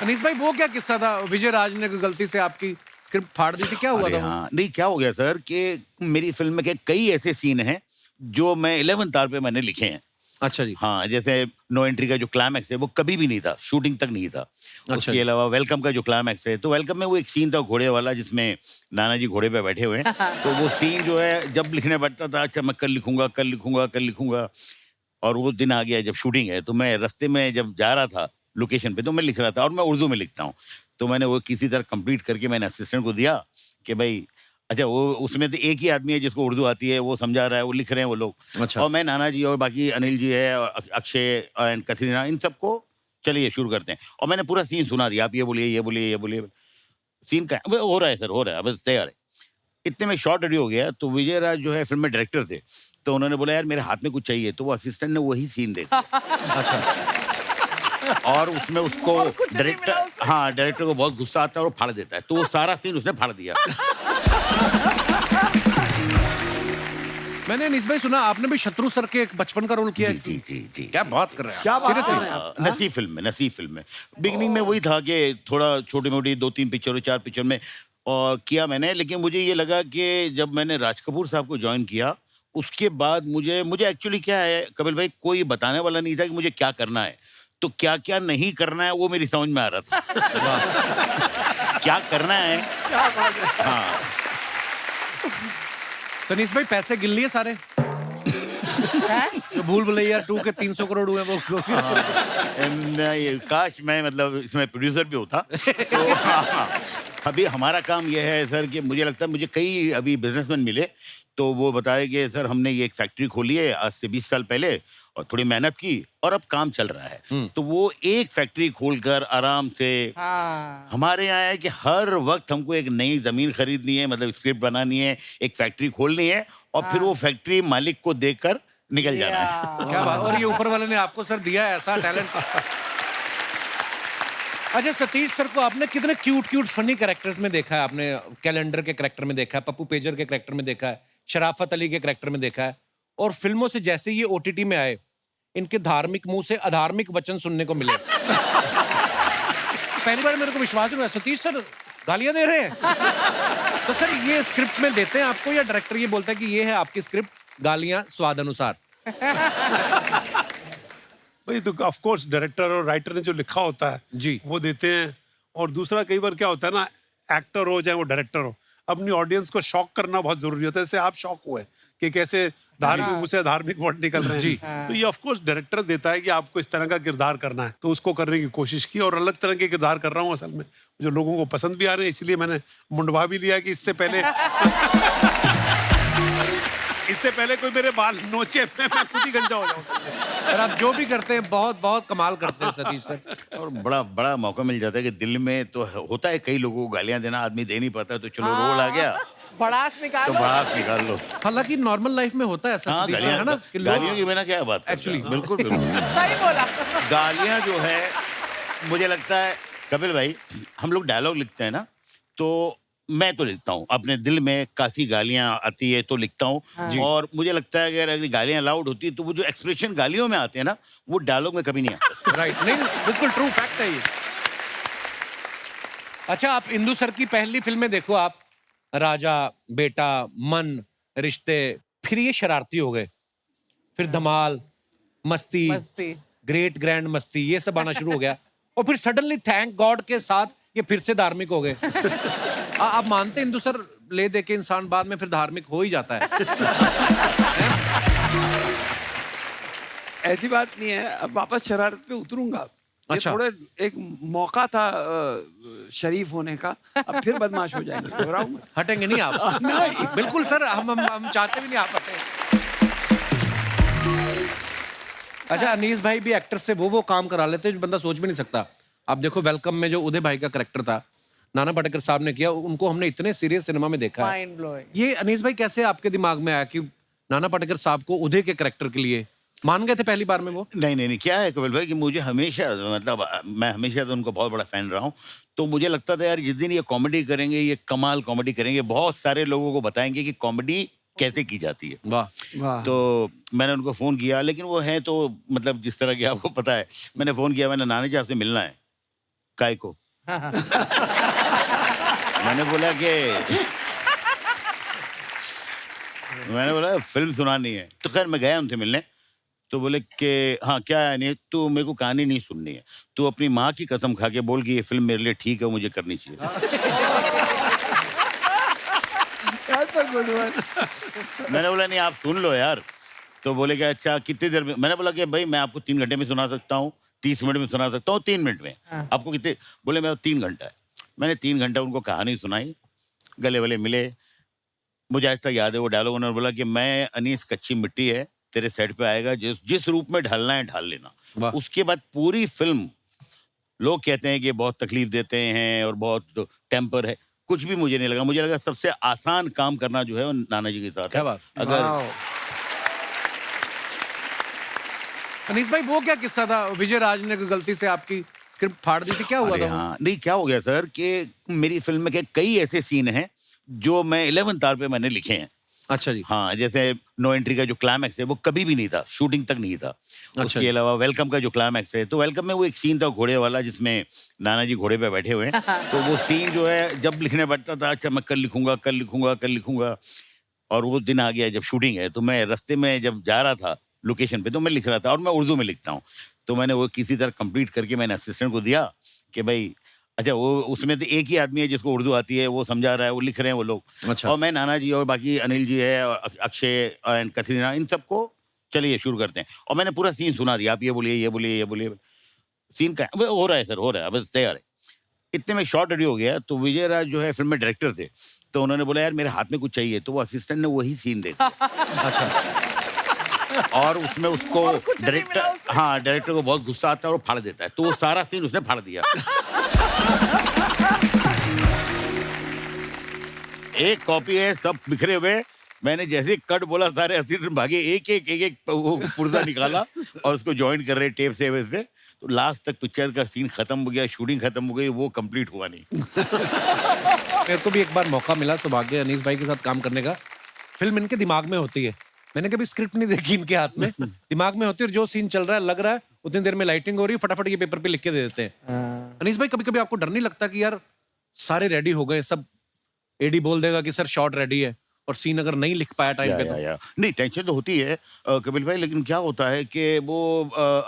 अनीस भाई वो क्या किस्सा था, विजय राज ने कोई गलती से आपकी स्क्रिप्ट फाड़ दी थी, क्या हुआ अरे था वो? हाँ, नहीं क्या हो गया सर कि मेरी फिल्म के कई ऐसे सीन हैं जो मैं 11th आवर पे मैंने लिखे हैं। अच्छा जी। हाँ, जैसे नो एंट्री का जो क्लाइमैक्स है वो कभी भी नहीं था, शूटिंग तक नहीं था। अच्छा उसके जी। अलावा वेलकम का जो क्लाइमैक्स है, तो वेलकम में वो एक सीन था घोड़े वाला जिसमें नाना जी घोड़े पे बैठे हुए हैं। तो वो सीन जो है जब लिखने बैठता था, अच्छा मैं कल लिखूंगा, कल लिखूंगा, कल लिखूंगा। और वो दिन आ गया जब शूटिंग है, तो मैं रास्ते में जब जा रहा था लोकेशन पे, तो मैं लिख रहा था और मैं उर्दू में लिखता हूँ। तो मैंने वो किसी तरह कंप्लीट करके मैंने असिस्टेंट को दिया कि भाई अच्छा वो उसमें तो एक ही आदमी है जिसको उर्दू आती है, वो समझा रहा है, वो लिख रहे हैं वो लोग। अच्छा। और मैं नाना जी और बाकी अनिल जी है और अक्षय एंड कतरीना, इन सबको चलिए शुरू करते हैं। और मैंने पूरा सीन सुना दिया, आप ये बोलिए, ये बोलिए, ये बोलिए। सीन का वो हो रहा है सर, हो रहा है, बस तैयार है। इतने में शॉट रेडी हो गया, तो विजय राज जो है फिल्म में डायरेक्टर थे, तो उन्होंने बोला यार मेरे हाथ में कुछ चाहिए, तो वो असिस्टेंट ने वही सीन दे दिया। और उसमें उसको और कुछ नहीं मिला डायरेक्टर, उसे। हाँ डायरेक्टर को बहुत गुस्सा आता है और वो फाड़ देता है, तो वो सारा सीन उसने फाड़ दिया। मैंने अनीस भाई सुना आपने भी शत्रु सर के एक बचपन का रोल किया जी है। जी जी जी। क्या बात कर रहे हैं क्या आप? बात Seriously? कर रहे हैं आप? नसीब फिल्म में बिगनिंग में वही था कि थोड़ा छोटी मोटी 2-3 पिक्चरों 4 पिक्चर में और किया मैंने। लेकिन मुझे ये लगा कि जब मैंने राज कपूर साहब को ज्वाइन किया, उसके बाद मुझे मुझे एक्चुअली क्या है कपिल भाई, कोई बताने वाला नहीं था कि मुझे क्या करना है, तो क्या क्या नहीं करना है वो मेरी समझ में आ रहा था। क्या करना है, क्या बात है। हाँ। तो अनीस भाई पैसे गिन लिए सारे? जो भूल भुलैया 2 के 300 करोड़ हुए वो? नहीं, काश मैं मतलब इसमें प्रोड्यूसर भी होता। तो हाँ, अभी हमारा काम यह है सर कि मुझे लगता है मुझे कई अभी बिजनेसमैन मिले, तो वो बताए कि सर हमने ये एक फैक्ट्री खोली है आज से 20 साल पहले और थोड़ी मेहनत की और अब काम चल रहा है। तो वो एक फैक्ट्री खोलकर आराम से हाँ। हमारे यहाँ है कि हर वक्त हमको एक नई जमीन खरीदनी है, मतलब स्क्रिप्ट बनानी है, एक फैक्ट्री खोलनी है और फिर वो फैक्ट्री मालिक को देकर निकल जाना है। क्या बात, और ये ऊपर वाले ने आपको सर दिया है ऐसा टैलेंट। अच्छा सतीश सर को आपने कितने क्यूट क्यूट फनी कैरेक्टर्स में देखा है? आपने कैलेंडर के कैरेक्टर में देखा है, पप्पू पेजर के कैरेक्टर में देखा है, शराफत अली के कैरेक्टर में देखा है, और फिल्मों से जैसे ये ओटीटी में आए, इनके धार्मिक मुंह से अधार्मिक वचन सुनने को मिले। पहली बार मेरे को विश्वास नहीं हुआ सतीश सर गालियां दे रहे हैं। तो सर ये स्क्रिप्ट में देते हैं आपको या डायरेक्टर ये बोलता है कि ये है आपकी स्क्रिप्ट, गालियां स्वाद अनुसार? भाई तो ऑफ कोर्स डायरेक्टर और राइटर ने जो लिखा होता है जी। वो देते हैं। और दूसरा कई बार क्या होता है ना, एक्टर हो चाहे वो डायरेक्टर हो, अपनी ऑडियंस को शॉक करना बहुत जरूरी होता है। जैसे आप शॉक हुए कि कैसे धार्मिक मुंह से धार्मिक वर्ड निकल रहे हैं। जी। तो ये ऑफ कोर्स डायरेक्टर देता है कि आपको इस तरह का किरदार करना है, तो उसको करने की कोशिश की और अलग तरह के किरदार कर रहा हूँ असल में, जो लोगों को पसंद भी आ रहे हैं। इसलिए मैंने मुंडवा भी लिया कि इससे पहले कोई मेरे बाल नोचे मैं खुद ही गंजा हो जाऊँ। और आप जो भी करते हैं बहुत बहुत कमाल करते हैं सतीश सर। और बड़ा बड़ा मौका मिल जाता है कि दिल में तो होता है कई लोगों को गालियां देना, आदमी दे नहीं पाता, तो चलो रोल आ गया भड़ास तो निकालो। बड़ा निकाल लो। हालांकि नॉर्मल लाइफ में होता है ऐसा हाँ, सतीश सर, है ना कि गालियों लोग की बिना क्या बात करते हैं? Actually, बिल्कुल बिल्कुल। सही बोला। गालियां जो है, मुझे लगता है कपिल भाई, हम लोग डायलॉग लिखते हैं ना, तो मैं तो लिखता हूँ अपने दिल में, काफी गालियां आती है तो लिखता हूँ। और मुझे लगता है कि अगर गालियां अलाउड होती तो वो जो एक्सप्रेशन गालियों में आते हैं ना, वो डायलॉग में कभी नहीं आते। राइट, नहीं बिल्कुल ट्रू फैक्ट है ये। अच्छा आप इंदु सर की पहली फिल्में देखो आप, राजा, बेटा, मन, रिश्ते, फिर ये शरारती हो गए, फिर धमाल, मस्ती, मस्ती। ग्रेट ग्रैंड मस्ती, ये सब आना शुरू हो गया और फिर सडनली थैंक गॉड के साथ ये फिर से धार्मिक हो गए। आप मानते हैं इंदु सर ले दे के इंसान बाद में फिर धार्मिक हो ही जाता है? ऐसी बात नहीं है, अब वापस शरारत पे उतरूंगा। ये अच्छा। थोड़े एक मौका था शरीफ होने का, अब फिर बदमाश हो जाएंगे, घबराऊं मैं। हटेंगे नहीं आप? नहीं। बिल्कुल सर, हम चाहते भी नहीं आप हटें। अच्छा अनीस भाई भी एक्टर से वो काम करा लेते हैं जो बंदा सोच भी नहीं सकता। आप देखो वेलकम में जो उदय भाई का कैरेक्टर था, नाना पाटेकर साहब ने किया, उनको हमने इतने सीरियस सिनेमा में देखा है। Mind blowing. ये अनीस भाई कैसे आपके दिमाग में आया कि नाना पाटेकर साहब को उदय के कैरेक्टर के लिए मान गए थे पहली बार में वो? नहीं, क्या है कपिल भाई कि मुझे हमेशा, मतलब मैं हमेशा तो उनको बहुत बड़ा फैन रहा हूँ, तो मुझे लगता था यार जिस दिन ये कॉमेडी करेंगे, ये कमाल कॉमेडी करेंगे, बहुत सारे लोगों को बताएंगे कि कॉमेडी कैसे की जाती है। वाह। वाह। तो मैंने उनको फ़ोन किया, लेकिन वो हैं तो मतलब जिस तरह की आपको पता है, मैंने फ़ोन किया, मैंने नाना जी आपसे मिलना है। काय को? मैंने बोला फिल्म सुनानी है। तो खैर मैं गया उनसे मिलने, तो बोले कि हाँ क्या है, नहीं तू मेरे को कहानी नहीं सुननी है, तू अपनी माँ की कसम खा के बोल कि ये फिल्म मेरे लिए ठीक है, मुझे करनी चाहिए। मैंने बोला नहीं आप सुन लो यार। तो बोले कि अच्छा कितनी देर में? मैंने बोला कि भाई मैं आपको 3 घंटे में सुना सकता हूँ, 30 मिनट में सुना सकता हूँ, 3 मिनट में। आपको कितने? बोले मेरा 3 घंटा है। मैंने 3 घंटा उनको कहानी सुनाई, गले वले मिले। मुझे आज तक याद है वो डायलॉग, उन्होंने बोला कि मैं अनीस कच्ची मिट्टी है, तेरे सेट पे आएगा, जिस रूप में ढलना है ढाल लेना। उसके बाद पूरी फिल्म लोग कहते हैं कि बहुत तकलीफ देते हैं और बहुत टेम्पर है, कुछ भी मुझे नहीं लगा। मुझे लगा सबसे आसान काम करना जो है वो नाना जी के साथ है। क्या बात। अगर अनीस भाई वो क्या किस्सा था, विजय राज ने गलती से आपकी स्क्रिप्ट फाड़ दी थी, क्या हुआ अरे था वो? हाँ, नहीं क्या हो गया सर कि मेरी फिल्म में के कई ऐसे सीन हैं जो मैं 11th आवर पे मैंने लिखे हैं। अच्छा जी। हाँ, जैसे नो एंट्री का जो क्लाइमैक्स है वो कभी भी नहीं था, शूटिंग तक नहीं था। उसके अलावा वेलकम का जो क्लाइमैक्स है, तो वेलकम में वो एक सीन था घोड़े वाला जिसमें नाना जी घोड़े पे बैठे हुए हैं। तो वो सीन जो है जब लिखने बैठता था, अच्छा मैं कल लिखूंगा, और वो दिन आ गया जब शूटिंग है, तो मैं रास्ते में जब जा रहा था लोकेशन पे तो मैं लिख रहा था, और मैं उर्दू में लिखता हूँ। तो मैंने वो किसी तरह कंप्लीट करके मैंने असिस्टेंट को दिया कि भाई अच्छा वो उसमें तो एक ही आदमी है जिसको उर्दू आती है, वो समझा रहा है, वो लिख रहे हैं वो लोग। अच्छा। और मैं नाना जी और बाकी अनिल जी है, अक्षय एंड कतरीना, इन सबको चलिए शुरू करते हैं। और मैंने पूरा सीन सुना दिया, आप ये बोलिए। सीन का हो रहा है सर, हो रहा है, अब तैयार है। इतने में शॉट रेडी हो गया। तो विजय राज जो है फिल्म में डायरेक्टर थे, तो उन्होंने बोला यार मेरे हाथ में कुछ चाहिए, तो वो असिस्टेंट ने वही सीन दे दिया। अच्छा। और उसमें उसको डायरेक्टर को बहुत गुस्सा आता है और वो फाड़ देता है, तो वो सारा सीन उसने फाड़ दिया। एक कॉपी है, सब बिखरे हुए। मैंने जैसे कट बोला सारे असिस्टेंट भागे, एक वो पुर्जा निकाला और उसको ज्वाइन कर रहे टेप से वैसे। तो लास्ट तक पिक्चर का सीन खत्म हो गया, शूटिंग खत्म हो गई, वो कंप्लीट हुआ नहीं। मेरे को भी एक बार मौका मिला सौभाग्य अनीस भाई के साथ काम करने का। फिल्म इनके दिमाग में होती है, मैंने कभी स्क्रिप्ट नहीं देखी इनके हाथ में, दिमाग में होती है और जो सीन चल रहा है लग रहा है, उतनी देर में लाइटिंग हो रही है, फटाफट ये पेपर पे लिख के दे देते हैं। अनीस भाई कभी कभी आपको डर नहीं लगता कि यार सारे रेडी हो गए, सब एडी बोल देगा कि सर शॉट रेडी है, और सीन अगर नहीं लिख पाया टाइम पे तो? नहीं टेंशन तो होती है कपिल भाई, लेकिन क्या होता है कि वो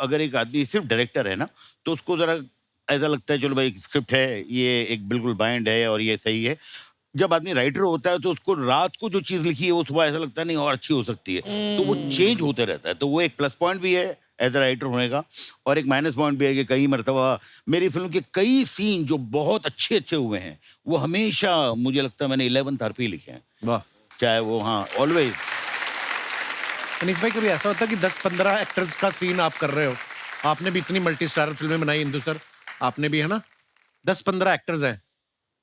अगर एक आदमी सिर्फ डायरेक्टर है ना, तो उसको जरा ऐसा लगता है चलो भाई स्क्रिप्ट है, ये एक बिल्कुल बाइंड है और ये सही है। जब आदमी राइटर होता है तो उसको रात को जो चीज लिखी है वो सुबह ऐसा लगता है नहीं और अच्छी हो सकती है, तो वो चेंज होते रहता है। तो वो एक प्लस पॉइंट भी है एज अ राइटर होने का, और एक माइनस पॉइंट भी है कि कई मरतबा मेरी फिल्म के कई सीन जो बहुत अच्छे हुए हैं वो हमेशा मुझे लगता है मैंने 11th आवर पे ही लिखे हैं। वाह। चाहे वो हाँ ऑलवेज। अनीस भाई कभी ऐसा होता है कि 10-15 एक्टर्स का सीन आप कर रहे हो, आपने भी इतनी मल्टी स्टारर फिल्में बनाई, इंदु सर आपने भी, है ना, 10-15 एक्टर्स हैं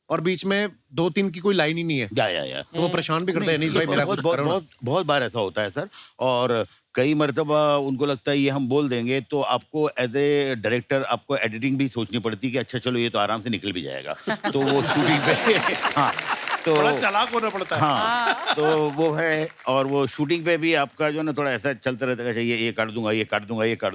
और बीच में 2-3 की कोई लाइन ही नहीं है, या तो वो परेशान भी करते हैं अनीस भाई, मेरा कुछ करो ना। बहुत बार ऐसा होता है सर, और कई मरतबा उनको लगता है ये हम बोल देंगे तो आपको एज ए डायरेक्टर आपको एडिटिंग भी सोचनी पड़ती है कि अच्छा चलो ये तो आराम से निकल भी जाएगा, तो वो शूटिंग पे हाँ तो बड़ा चालाक होना पड़ता है। हाँ तो वो है, और वो शूटिंग पे भी आपका जो ना थोड़ा ऐसा चलता रहता है, ये काट दूंगा।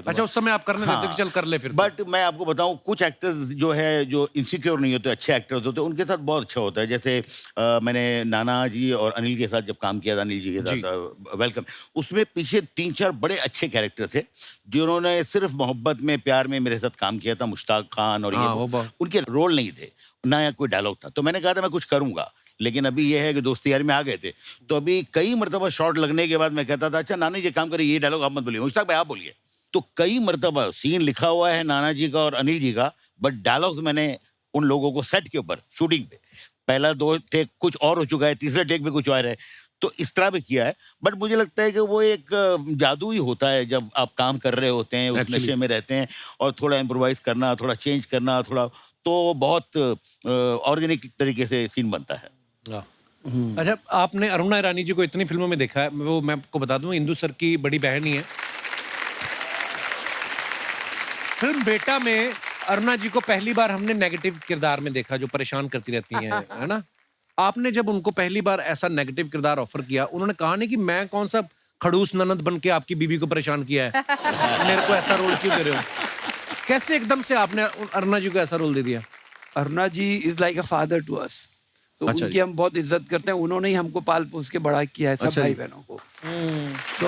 अच्छा, उस समय आप करने देते हो कि चल कर ले फिर? बट मैं आपको बताऊं कुछ एक्टर्स जो है जो इनसिक्योर नहीं होते, अच्छे एक्टर्स होते हैं, उनके साथ बहुत अच्छा होता है। जैसे मैंने नाना जी और अनिल के साथ जब काम किया था, अनिल जी के साथ वेलकम, उसमें पीछे 3-4 बड़े अच्छे कैरेक्टर थे जिन्होंने सिर्फ मोहब्बत में प्यार में मेरे साथ काम किया था। मुश्ताक खान और ये उनके रोल नहीं थे, ना कोई डायलॉग था, तो मैंने कहा था मैं कुछ करूंगा, लेकिन अभी ये है कि दोस्ती यारी में आ गए थे, तो अभी कई मरतबा शॉट लगने के बाद मैं कहता था अच्छा नाना जी काम करिए, ये डायलॉग आप मत बोलिए, मुश्ताक भाई आप बोलिए। तो कई मरतबा सीन लिखा हुआ है नाना जी का और अनिल जी का, बट डायलॉग्स मैंने उन लोगों को सेट के ऊपर शूटिंग पे पहला 2 टेक कुछ और हो चुका है, तीसरे टेक पे कुछ और है, तो इस तरह भी किया है। बट मुझे लगता है कि वो एक जादू ही होता है जब आप काम कर रहे होते हैं, उस नशे में रहते हैं, और थोड़ा इम्प्रोवाइज करना, थोड़ा चेंज करना, थोड़ा तो बहुत ऑर्गेनिक तरीके से सीन बनता है। अच्छा, आपने अरुणा ईरानी जी को इतनी फिल्मों में देखा है, वो मैं आपको बता दूं इंदु सर की बड़ी बहन ही है। फिल्म बेटा में अरुणा जी को पहली बार हमने नेगेटिव किरदार में देखा, जो परेशान करती रहती हैं, है ना। आपने जब उनको पहली बार ऐसा नेगेटिव किरदार ऑफर किया, उन्होंने कहा नहीं कि मैं कौन सा खड़ूस ननद बन के आपकी बीवी को परेशान किया है, मेरे को ऐसा रोल क्यों दे रहे हो? कैसे एकदम से आपने अरुणा जी को ऐसा रोल दे दिया? Aruna ji is like a father to us, तो अच्छा उनकी जी। हम बहुत इज्जत करते हैं। उन्होंने ही हमको पाल पोस के बड़ा किया है, सब अच्छा भाई जी। बहनों को। तो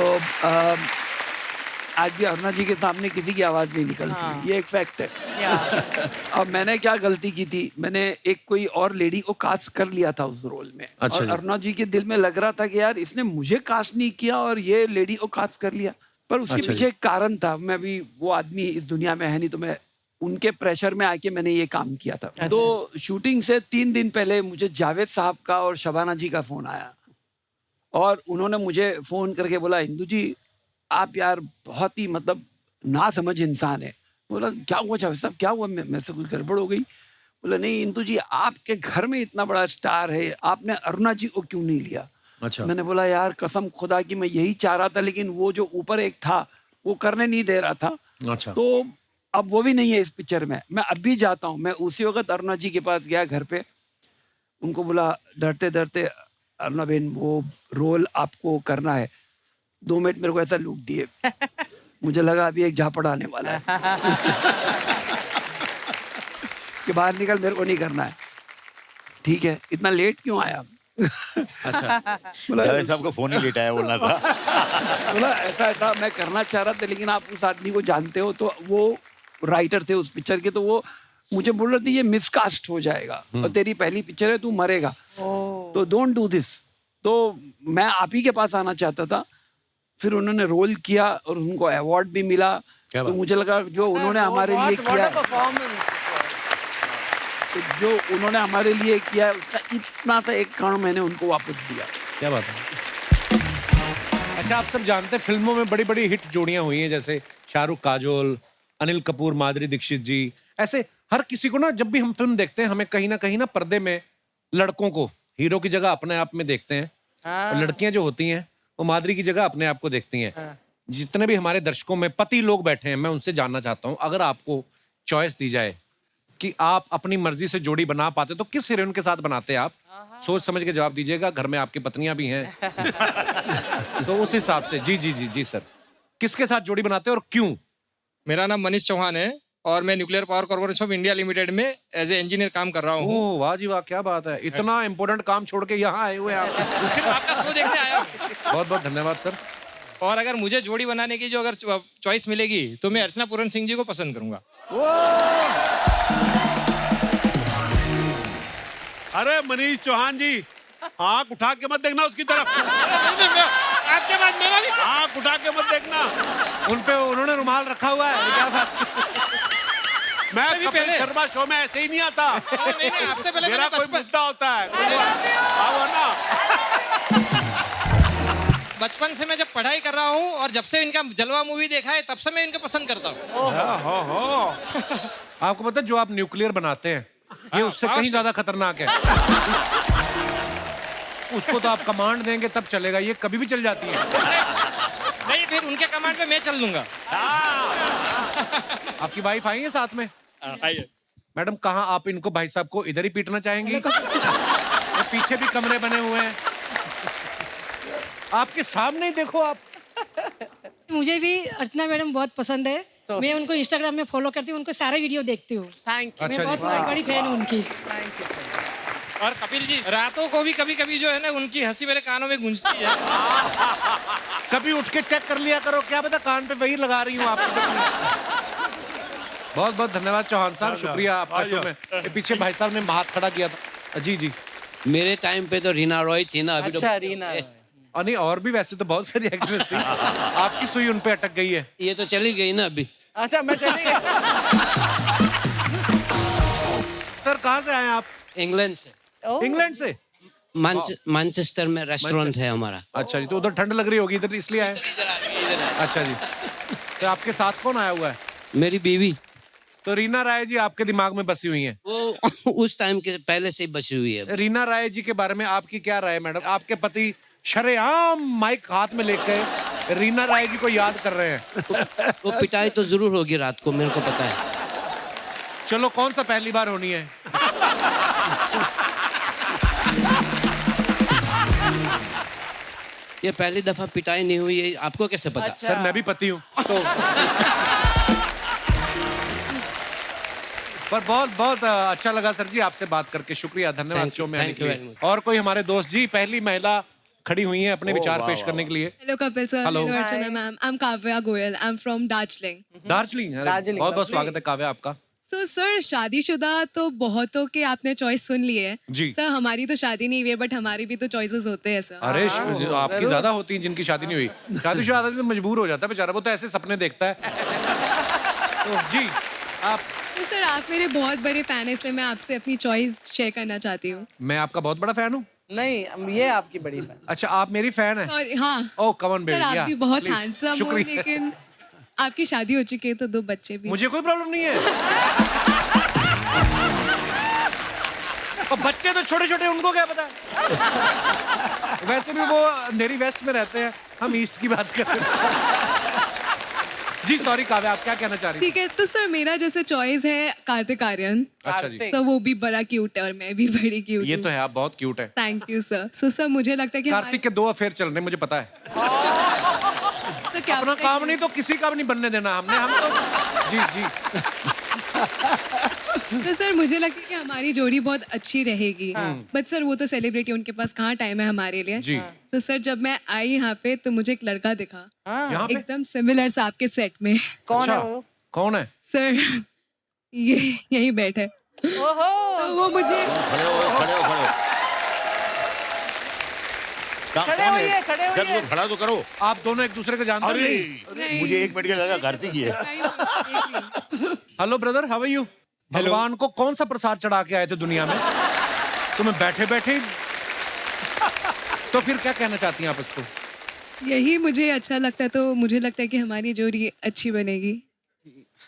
आज भी अरुणा जी के सामने किसी की आवाज नहीं निकलती, ये एक फैक्ट है। अब मैंने क्या गलती की थी, मैंने एक कोई और लेडी को कास्ट कर लिया था उस रोल में। अच्छा और जी। अरुणा जी के दिल में लग रहा था कि यार इसने मुझे कास्ट नहीं किया और ये लेडी को कास्ट कर लिया। पर उसके अच्छा पीछे एक कारण था, मैं भी वो आदमी इस दुनिया में है नहीं, तो मैं उनके प्रेशर में आके मैंने ये काम किया था। तो शूटिंग से 3 दिन पहले मुझे जावेद साहब का और शबाना जी का फोन आया, और उन्होंने मुझे फोन करके बोला, इंदु जी आप यार बहुत ही मतलब ना समझ इंसान है। बोला क्या हुआ जावेद साहब, क्या हुआ? मैं से कुछ गड़बड़ हो गई? बोला नहीं इंदु जी, आपके घर में इतना बड़ा स्टार है, आपने अरुणा जी को क्यों नहीं लिया? अच्छा। मैंने बोला यार कसम खुदा की मैं यही चाह रहा था, लेकिन वो जो ऊपर एक था वो करने नहीं दे रहा था। अच्छा। तो अब वो भी नहीं है इस पिक्चर में। मैं अब भी जाता हूँ, मैं उसी वक्त अरुणा जी के पास गया घर पे, उनको बोला डरते डरते, अरुणा बहन वो रोल आपको करना है। 2 मिनट मेरे को ऐसा लुक दिए, मुझे लगा अभी एक झापड़ आने वाला है कि बाहर निकल, मेरे को नहीं करना है। ठीक है, इतना लेट क्यों आया? अच्छा। बोला जावेद साहब को फोन ही लेट आया बोलना था। बोला ऐसा ऐसा मैं करना चाह रहा था, लेकिन आप उस आदमी को जानते हो, तो वो राइटर थे उस पिक्चर के, तो वो मुझे बोल रहे थे ये मिसकास्ट हो जाएगा और तेरी पहली पिक्चर है, तू मरेगा, तो डोंट डू दिस। तो मैं आप ही के पास आना चाहता था। फिर उन्होंने रोल किया और उनको अवार्ड भी मिला। क्या तो बात? मुझे लगा जो उन्होंने हमारे लिए किया, तो जो उन्होंने हमारे लिए किया है, उसका इतना सा एक कण मैंने उनको वापस दिया। क्या बात है। अच्छा, आप सब जानते हैं फिल्मों में बड़ी बड़ी हिट जोड़ियां हुई हैं, जैसे शाहरुख काजोल, अनिल कपूर, माधुरी दीक्षित जी। ऐसे हर किसी को ना, जब भी हम फिल्म देखते हैं, हमें कहीं ना पर्दे में लड़कों को हीरो की जगह अपने आप में देखते हैं, और लड़कियां जो होती हैं वो माधुरी की जगह अपने आप को देखती हैं। जितने भी हमारे दर्शकों में पति लोग बैठे हैं, मैं उनसे जानना चाहता हूँ, अगर आपको चॉइस दी जाए कि आप अपनी मर्जी से जोड़ी बना पाते तो किस हीरोइन के साथ बनाते आप? सोच समझ के जवाब दीजिएगा, घर में आपकी पत्नियां भी हैं तो उस हिसाब से। जी जी जी जी सर, किसके साथ जोड़ी बनाते हैं और क्यों? मेरा नाम मनीष चौहान है और मैं nuclear power corporation of India limited में एज ए इंजीनियर काम कर रहा हूँ। ओह वाह जी वाह, क्या बात है, इतना इंपॉर्टेंट काम छोड़ के यहाँ आए हुए हैं आप। फिर आपका शो देखने आया हूँ। बहुत बहुत धन्यवाद सर। और अगर मुझे जोड़ी बनाने की जो अगर चॉइस मिलेगी तो मैं अर्चना पूरन सिंह जी को पसंद करूंगा। अरे मनीष चौहान जी, आंख उठा के मत देखना उसकी तरफ, आपके बाद मेरा भी आंख उठा के मत देखना। उन पे उन्होंने रुमाल रखा हुआ है, क्या बात? मैं भी कपिल पहले- शर्मा शो में ऐसे ही नहीं आता। नहीं, आपसे पहले मेरा मैंने कोई मुद्दा होता है। आओ ना। बचपन से मैं जब पढ़ाई कर रहा हूँ और जब से इनका जलवा मूवी देखा है तब से मैं इनको पसंद करता हूँ। हो। आपको पता है जो आप न्यूक्लियर बनाते हैं ये उससे हाँ, कहीं ज्यादा खतरनाक है। उसको तो आप कमांड देंगे तब चलेगा, ये कभी भी चल जाती है। नहीं, फिर उनके कमांड पे मैं चल दूंगा। आपकी वाइफ आई है साथ में? आइए। मैडम, कहाँ आप इनको भाई साहब को इधर ही पीटना चाहेंगी? ये पीछे भी कमरे बने हुए हैं, आपके सामने ही देखो आप। मुझे भी अर्चना मैडम बहुत पसंद है। मैं उनको इंस्टाग्राम में फॉलो करती हूँ, उनको सारे वीडियो देखती हूँ। अच्छा मैं जी। बहुत बड़ी फैन हूँ उनकी। और कपिल जी, रातों को भी कभी कभी जो है ना उनकी हंसी मेरे कानों में गूंजती है। कभी उठ के चेक कर लिया करो, क्या पता कान पे वही लगा रही हूँ आपको। बहुत बहुत धन्यवाद चौहान साहब, शुक्रिया आपका शो में। ये पीछे भाई साहब ने हाथ खड़ा किया था। जी जी। मेरे टाइम पे तो रीना रॉय थी ना, अभी अच्छा, तो रीना रॉय। और नहीं, और भी वैसे तो बहुत सारी एक्ट्रेस थी, आपकी सुई उन पे अटक गई है। ये तो चली गई ना अभी। अच्छा, मैं चली गई। सर कहाँ से आए आप? इंग्लैंड से, ओह, इंग्लैंड से? मैनचेस्टर में रेस्टोरेंट है हमारा। अच्छा जी, तो उधर ठंड लग रही होगी, इधर इसलिए आए? अच्छा जी। तो आपके साथ कौन आया हुआ है? मेरी बीवी तो रीना राय जी आपके दिमाग में बसी हुई हैं। वो उस टाइम के पहले से ही बची हुई है। रीना राय जी के बारे में आपकी क्या राय है मैडम? आपके पति शरेआम माइक हाथ में लेकर रीना राय जी को याद कर रहे हैं। वो पिटाई तो जरूर होगी रात को, मेरे को पता है। चलो, कौन सा पहली बार होनी है? ये पहली दफा पिटाई नहीं हुई है, आपको कैसे पता? अच्छा। सर मैं भी पति हूँ तो पर बहुत बहुत अच्छा लगा सर जी आपसे बात करके, शुक्रिया, धन्यवाद Thank you, शो में आने thank के you लिए। very much. और कोई हमारे दोस्त जी, पहली महिला खड़ी हुई है अपने विचार वाह, पेश वाह, करने के लिए। Hello Kapil sir, Hello. hello Archana ma'am. I'm Kavya Goyal. I'm from Darjeeling. Darjeeling, बहुत बहुत स्वागत है काव्या आपका। So sir, शादीशुदा तो बहुतों के आपने चॉइस सुन ली है। जी। सर हमारी तो शादी नहीं हुई है, बट हमारी भी तो चॉइसेस होते हैं सर। अरे आपकी ज्यादा होती हैं जिनकी शादी नहीं हुई। शादीशुदा आदमी तो मजबूर हो जाता है बेचारा, वो तो ऐसे सपने देखता है। तो जी आप, तो सर आप मेरे बहुत बड़े फैन हैं, इसलिए मैं आपसे अपनी चॉइस शेयर करना चाहती हूँ। मैं आपका बहुत बड़ा फैन हूँ। नहीं, ये आपकी बड़ी फैन। अच्छा, आप मेरी फैन हैं? और हाँ ओह कम ऑन सर, बेबी, आप भी बहुत प्लीज, हैंडसम हो, शुक्रिया। लेकिन आपकी शादी हो चुकी है तो 2 बच्चे भी। मुझे कोई प्रॉब्लम नहीं है। और बच्चे तो छोटे छोटे, उनको क्या पता। वैसे भी वो अंधेरी वेस्ट में रहते हैं, हम ईस्ट की बात कर रहे हैं। जी सॉरी काव्या, आप क्या कहना चाह रही ठीक है, तो सर मेरा जैसे चॉइस है कार्तिक आर्यन। अच्छा जी, तो वो भी बड़ा क्यूट है और मैं भी बड़ी क्यूट ये हूँ। तो है, आप बहुत क्यूट है। Thank you sir. So sir मुझे लगता है कि कार्तिक के 2 अफेयर चल रहे हैं, मुझे पता है। तो क्या अपना पता काम कि- नहीं तो किसी का भी नहीं बनने देना हमने, हम तो जी जी। तो सर मुझे लगता है कि हमारी जोड़ी बहुत अच्छी रहेगी, बट सर वो तो सेलिब्रिटी, उनके पास कहाँ टाइम है हमारे लिए। जी। तो सर जब मैं आई यहाँ पे तो मुझे एक लड़का दिखा, यहाँ पे एकदम सिमिलर सा आपके सेट में। कौन अच्छा, है वो? कौन है? सर ये यही बैठे, ओहो, तो वो मुझे खड़े हो, खड़े हो, खड़े हो। खड़े कौन होइए, है? खड़े सर होइए। वो खड़ा तो करो। आप दोनों एक दूसरे को जानते हो? अरे नहीं। मुझे 1 मिनट के लगा कार्तिक ही है। Hello brother, how are you? भगवान को कौन सा प्रसाद चढ़ा के आए थे दुनिया में? तुम्हें बैठे बैठे ही- तो फिर क्या कहना चाहती हैं आप इसको? यही मुझे अच्छा लगता है, तो मुझे लगता है कि हमारी जोड़ी अच्छी बनेगी।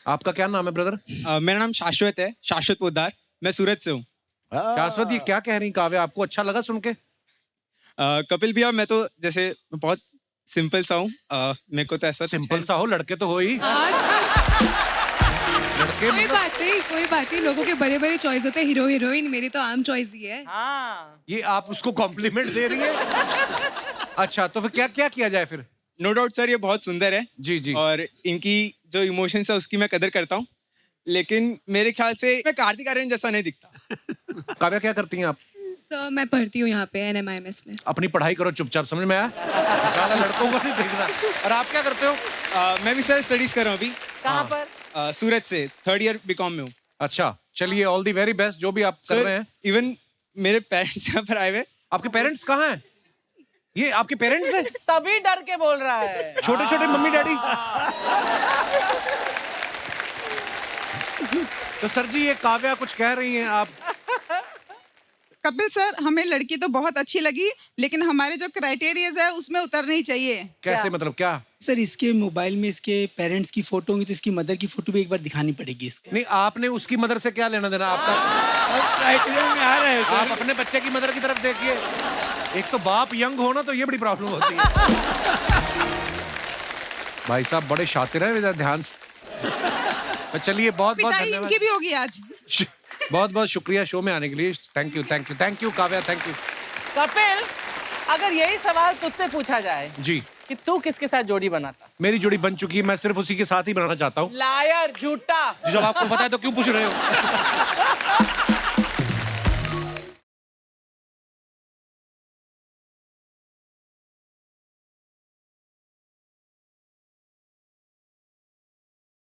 आपका क्या नाम है ब्रदर? मेरा नाम शाश्वत है, शाश्वत पोद्दार। मैं सूरत से हूँ। शाश्वत, ये क्या कह रही काव्या? आपको अच्छा लगा सुन के? कपिल भैया, मैं तो जैसे बहुत सिंपल सा हूँ। मेरे को तो ऐसा सिंपल सा हो, लड़के तो हो ही। लड़के कोई बात नहीं, कोई बात नहीं, लोगों के बड़े बड़े चॉइस होते हैं, हीरो हीरोइन, मेरी तो आम चॉइस ही है। हाँ, ये आप उसको कॉम्प्लीमेंट दे रही है? अच्छा, तो फिर क्या क्या किया जाए फिर? नो डाउट सर, ये बहुत सुंदर है। जी जी। और इनकी जो इमोशंस है उसकी मैं कदर करता हूँ, लेकिन मेरे ख्याल से मैं कार्तिक आर्यन जैसा नहीं दिखता। काव्या क्या करती हैं आप? तो मैं पढ़ती हूँ यहाँ पे NMIMS में। अपनी पढ़ाई करो चुपचाप, समझ में आया? ज्यादा लड़कों को नहीं देखना। और आप क्या करते हो? मैं भी सर स्टडीज कर रहा हूँ अभी। कहाँ पर? सूरत से 3rd ईयर बीकॉम में हूँ। अच्छा, चलिए, ऑल दी वेरी बेस्ट जो भी आप कर रहे हैं। इवन मेरे पेरेंट्स यहाँ पर आए हुए। आपके पेरेंट्स कहाँ हैं? ये आपके पेरेंट्स हैं? तभी डर के बोल रहा है। छोटे छोटे मम्मी डैडी? तो सर जी, ये काव्या कुछ कह रही हैं, आप कपिल सर, हमें लड़की तो बहुत अच्छी लगी, लेकिन हमारे जो क्राइटेरियाज है उसमें उतरनी चाहिए। कैसे, मतलब क्या? सर इसके मोबाइल में इसके पेरेंट्स की फोटो होंगी तो इसकी मदर की फोटो भी एक बार दिखानी पड़ेगी इसको। नहीं, आपने उसकी मदर से क्या लेना देना? आपका क्राइटेरिया में आ रहा है आप अपने बच्चे की मदर की तरफ देखिए। एक तो बाप यंग हो ना, तो ये बड़ी प्रॉब्लम होती है। भाई साहब बड़े शातिर हैं, जरा ध्यान से। चलिए, बहुत बहुत पिटाई धन्यवाद। इनकी भी होगी आज। बहुत बहुत शुक्रिया शो में आने के लिए। Thank you, thank you, thank you Kavya, thank you. Kapil, अगर यही सवाल तुझसे पूछा जाए जी, कि तू किसके साथ जोड़ी बनाता? मेरी जोड़ी बन चुकी है, मैं सिर्फ उसी के साथ ही बनाना चाहता हूँ। लायर, झूठा। जब आपको पता है तो क्यों पूछ रहे हो?